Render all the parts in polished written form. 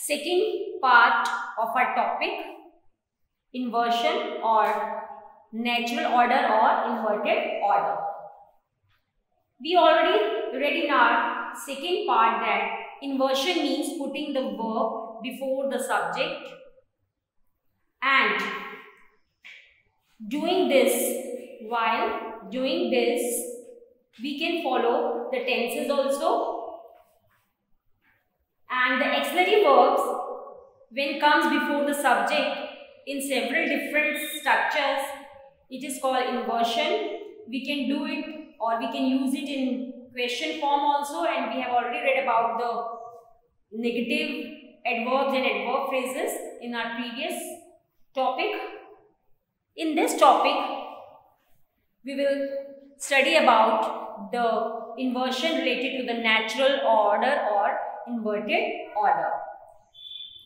second part of our topic, inversion or natural order or inverted order. We already read in our second part that inversion means putting the verb before the subject, and while doing this we can follow the tenses also, and the auxiliary verbs when comes before the subject in several different structures, it is called inversion. We can do it or we can use it in question form also, and we have already read about the negative adverbs and adverb phrases in our previous topic. In this topic, we will study about the inversion related to the natural order or inverted order.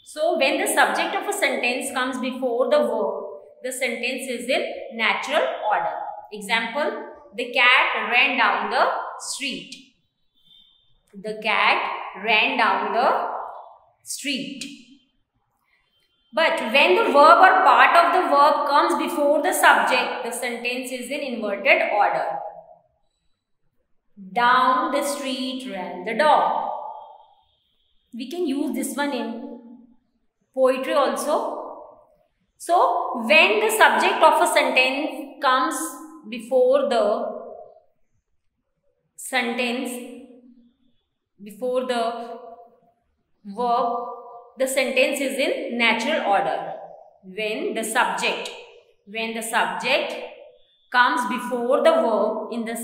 So, when the subject of a sentence comes before the verb, the sentence is in natural order. Example, the cat ran down the street. The cat ran down the street. But when the verb or part of the verb comes before the subject, the sentence is in inverted order. Down the street ran the dog. We can use this one in poetry also. So, when the subject of a sentence comes before the verb, the sentence is in natural order. When the subject comes before the verb in the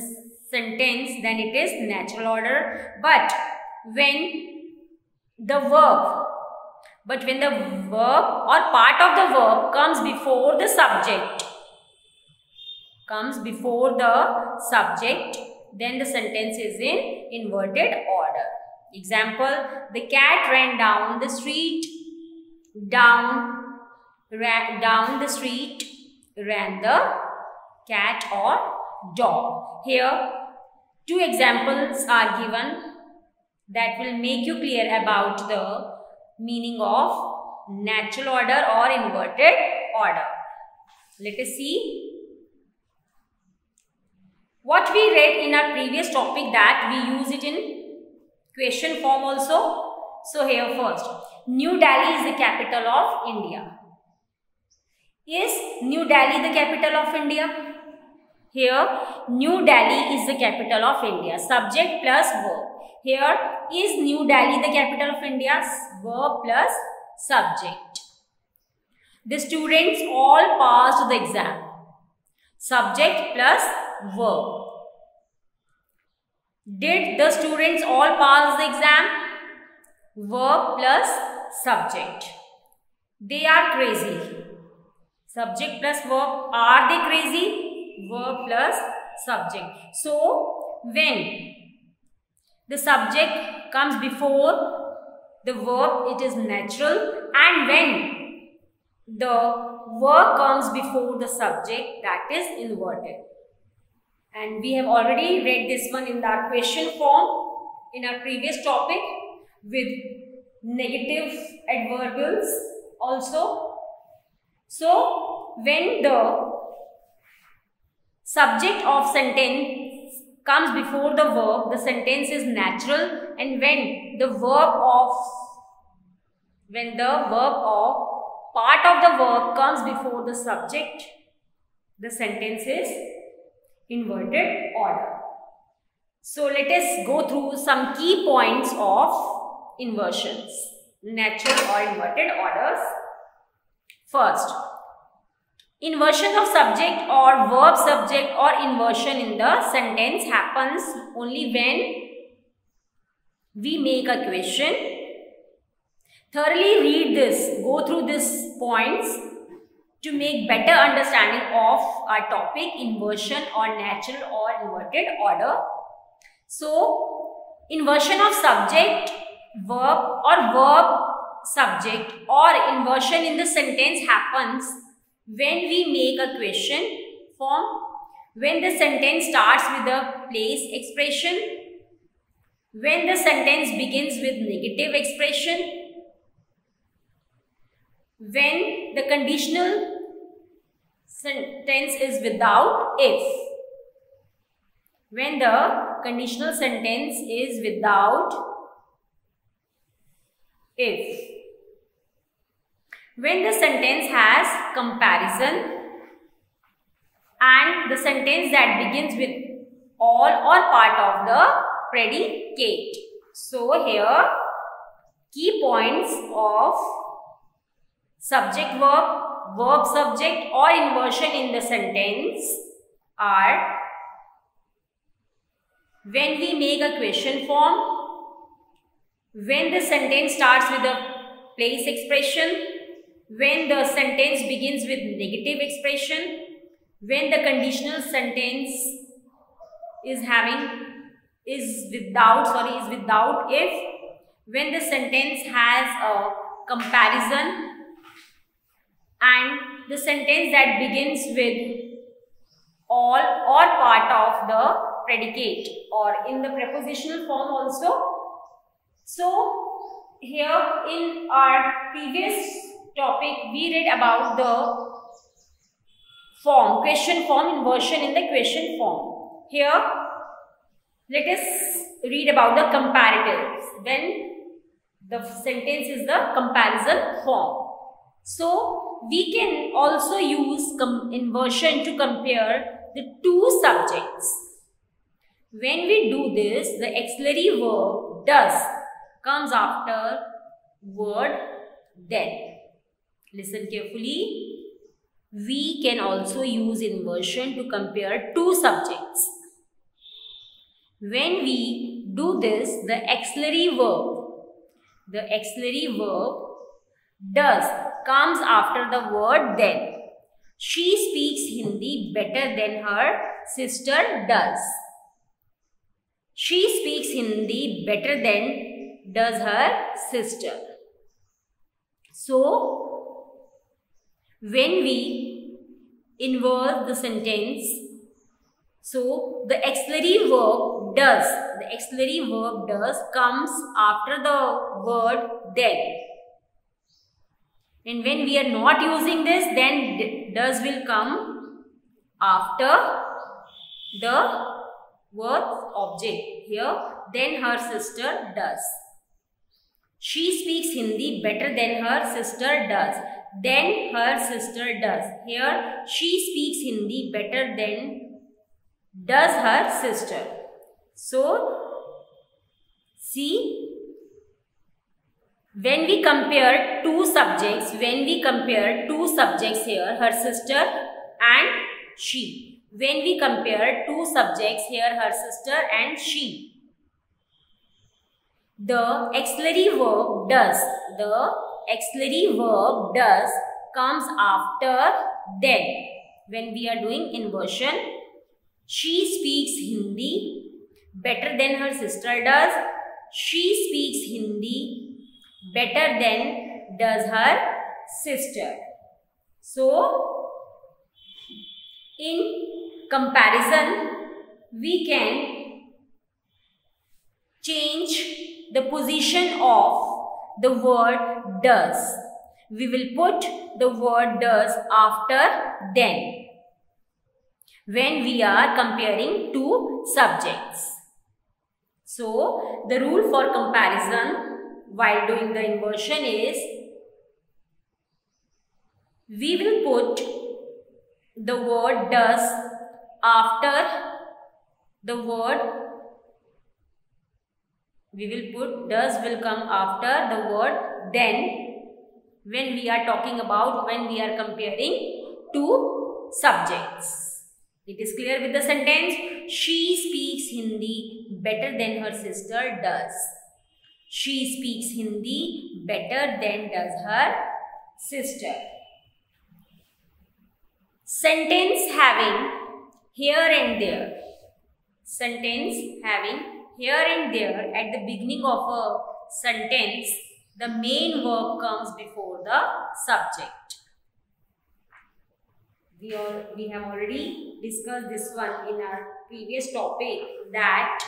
sentence, then it is natural order. But when the verb or part of the verb comes before the subject, then the sentence is in inverted order. Example, the cat ran down the street. Down the street ran the cat or dog. Here, two examples are given that will make you clear about the meaning of natural order or inverted order. Let us see. What we read in our previous topic, that we use it in question form also. So here first, New Delhi is the capital of India. Is New Delhi the capital of India? Here, New Delhi is the capital of India. Subject plus verb. Here, is New Delhi the capital of India? Verb plus subject. The students all passed the exam. Subject plus verb. Did the students all pass the exam? Verb plus subject. They are crazy. Subject plus verb. Are they crazy? Verb plus subject. So, when the subject comes before the verb, it is natural, and when the verb comes before the subject, that is inverted. And we have already read this one in our question form in our previous topic with negative adverbials also. So, when the subject of sentence comes before the verb, the sentence is natural, and when the verb of part of the verb comes before the subject, the sentence is inverted order. So let us go through some key points of inversions, natural or inverted orders. First, inversion of subject or verb subject or inversion in the sentence happens only when we make a question. Thoroughly read this, go through these points to make better understanding of our topic, inversion or natural or inverted order. So, inversion of subject, verb or verb subject or inversion in the sentence happens when we make a question form, when the sentence starts with a place expression, when the sentence begins with negative expression, when the conditional sentence is without if. When the conditional sentence is without if. When the sentence has comparison and the sentence that begins with all or part of the predicate. So here key points of subject verb, verb subject or inversion in the sentence are: when we make a question form, when the sentence starts with a place expression, when the sentence begins with negative expression, when the conditional sentence is without if, when the sentence has a comparison, and the sentence that begins with all or part of the predicate or in the prepositional form also. So here in our previous topic we read about the form, question form, inversion in the question form. Here let us read about the comparatives when the sentence is the comparison form. So we can also use inversion to compare the two subjects. When we do this, the auxiliary verb does comes after word then. Listen carefully. We can also use inversion to compare two subjects. When we do this, the auxiliary verb does comes after the word then. She speaks Hindi better than her sister does. She speaks Hindi better than does her sister. So, when we invert the sentence, so the auxiliary verb does comes after the word then. And when we are not using this, then does will come after the word object. Here, then her sister does. She speaks Hindi better than her sister does. Then her sister does. Here, she speaks Hindi better than does her sister. So, see, when we compare two subjects here, her sister and she. When we compare two subjects here, her sister and she, the auxiliary verb does comes after then. When we are doing inversion, she speaks Hindi better than her sister does. She speaks Hindi better than does her sister. So, in comparison, we can change the position of the word does. We will put the word does after then when we are comparing two subjects. So, the rule for comparison while doing the inversion is, we will put the word does after the word, does will come after the word then when we are talking about, when we are comparing two subjects. It is clear with the sentence, she speaks Hindi better than her sister does. She speaks Hindi better than does her sister. Sentence having here and there. Sentence having here and there at the beginning of a sentence, the main verb comes before the subject. We have already discussed this one in our previous topic, that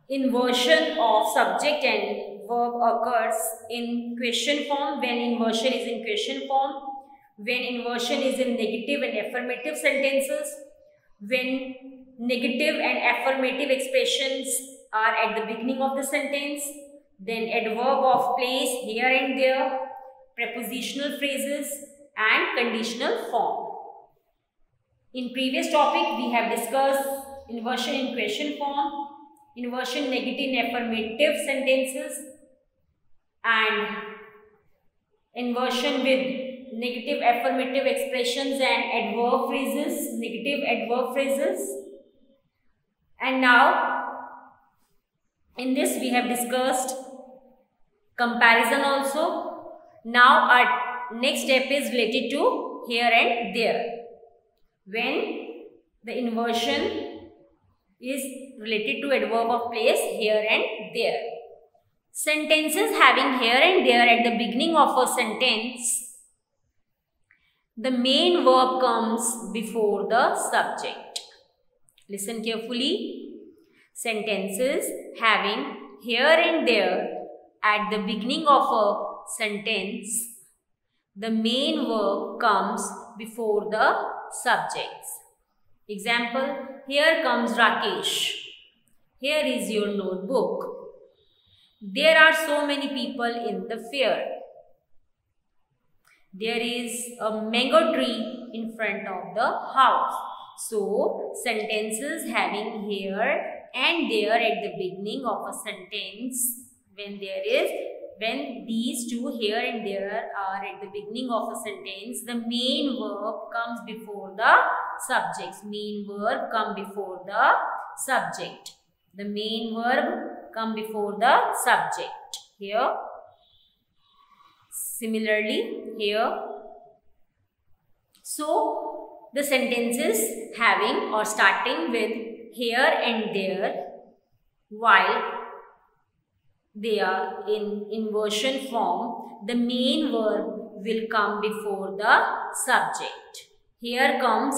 inversion of subject and verb occurs in question form, when inversion is in question form, when inversion is in negative and affirmative sentences, when negative and affirmative expressions are at the beginning of the sentence, then adverb of place here and there, prepositional phrases and conditional form. In previous topic, we have discussed inversion in question form, inversion negative and affirmative sentences, and inversion with negative affirmative expressions and adverb phrases, negative adverb phrases. And now, in this we have discussed comparison also. Now our next step is related to here and there. When the inversion is related to adverb of place here and there. Sentences having here and there at the beginning of a sentence, the main verb comes before the subject. Listen carefully. Sentences having here and there at the beginning of a sentence, the main verb comes before the subjects. Example, here comes Rakesh. Here is your notebook. There are so many people in the fair. There is a mango tree in front of the house. So, sentences having here and there at the beginning of a sentence, when these two here and there are at the beginning of a sentence, the main verb comes before the subjects. Main verb come before the subject. The main verb come before the subject. Here. Similarly, here. So, the sentences having or starting with here and there, while they are in inversion form, the main verb will come before the subject. Here comes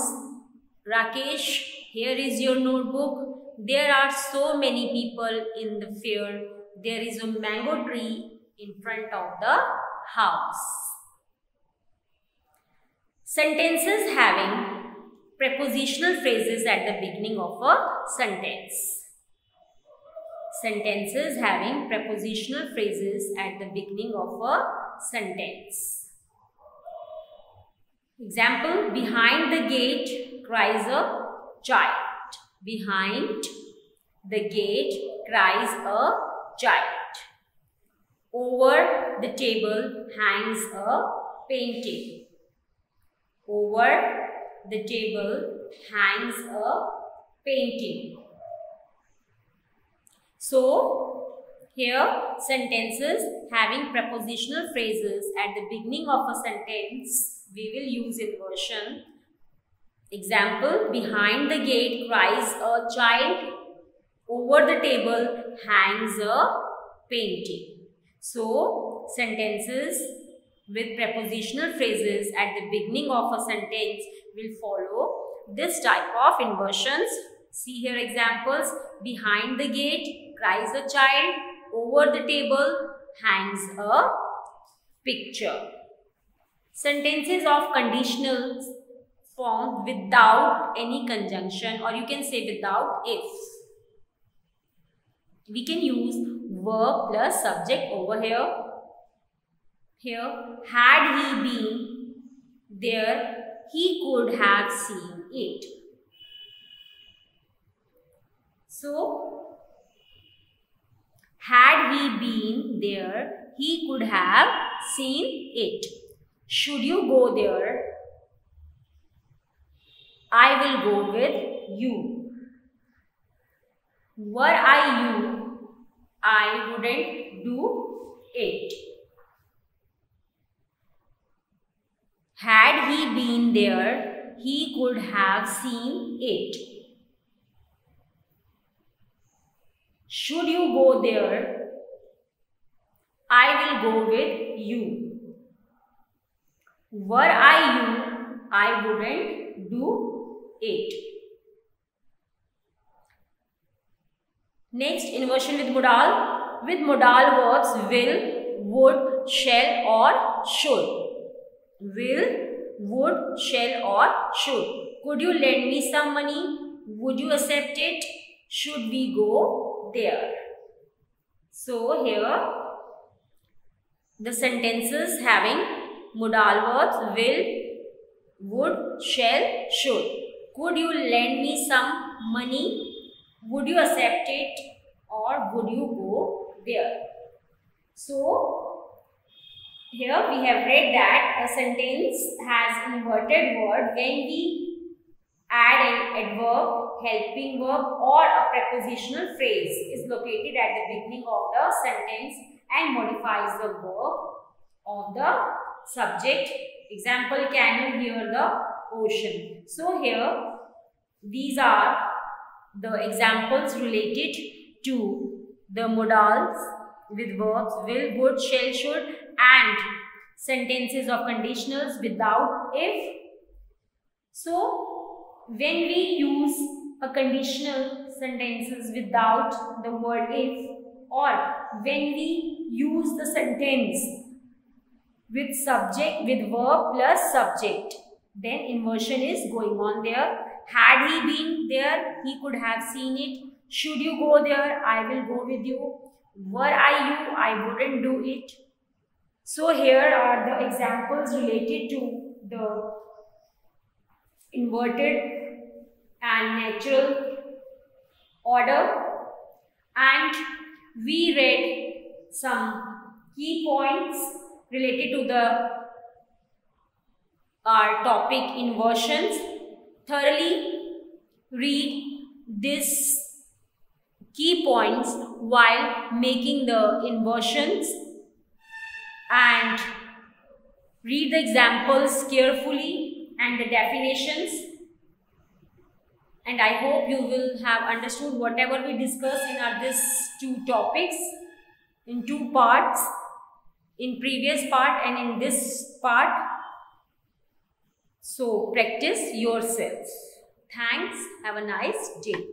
Rakesh. Here is your notebook. There are so many people in the fair. There is a mango tree in front of the house. Sentences having prepositional phrases at the beginning of a sentence. Sentences having prepositional phrases at the beginning of a sentence. Example, behind the gate cries a child. Behind the gate cries a child. Over the table hangs a painting. Over the table hangs a painting. So, here sentences having prepositional phrases at the beginning of a sentence, we will use inversion. Example, behind the gate cries a child. Over the table hangs a painting. So, sentences with prepositional phrases at the beginning of a sentence will follow this type of inversions. See here examples. Behind the gate cries a child. Over the table hangs a picture. Sentences of conditional form without any conjunction, or you can say without if. We can use verb plus subject over here. Here, had he been there, he could have seen it. So, had he been there, he could have seen it. Should you go there? I will go with you. Were I you, I wouldn't do it. Had he been there, he could have seen it. Should you go there? I will go with you. Were I you, I wouldn't do it. Next, inversion with modal. with modal verbs will, would, shall or should. Will, would, shall or should. Could you lend me some money? Would you accept it? Should we go there? So here the sentences having modal verbs will, would, shall, should. Could you lend me some money? Would you accept it? Or would you go there? So here we have read that a sentence has inverted word when we add an adverb, helping verb or a prepositional phrase is located at the beginning of the sentence and modifies the verb of the subject. Example, can you hear the ocean? So here these are the examples related to the modals with verbs will, would, shall, should and sentences of conditionals without if. So when we use a conditional sentences without the word if, or when we use the sentence with subject with verb plus subject, then inversion is going on there. Had he been there, he could have seen it. Should you go there? I will go with you. Were I you? I wouldn't do it. So here are the examples related to the inverted and natural order, and we read some key points related to our topic inversions. Thoroughly read these key points while making the inversions and read the examples carefully and the definitions, and I hope you will have understood whatever we discussed in these two topics in two parts, in previous part and in this part. So practice yourselves. Thanks. Have a nice day.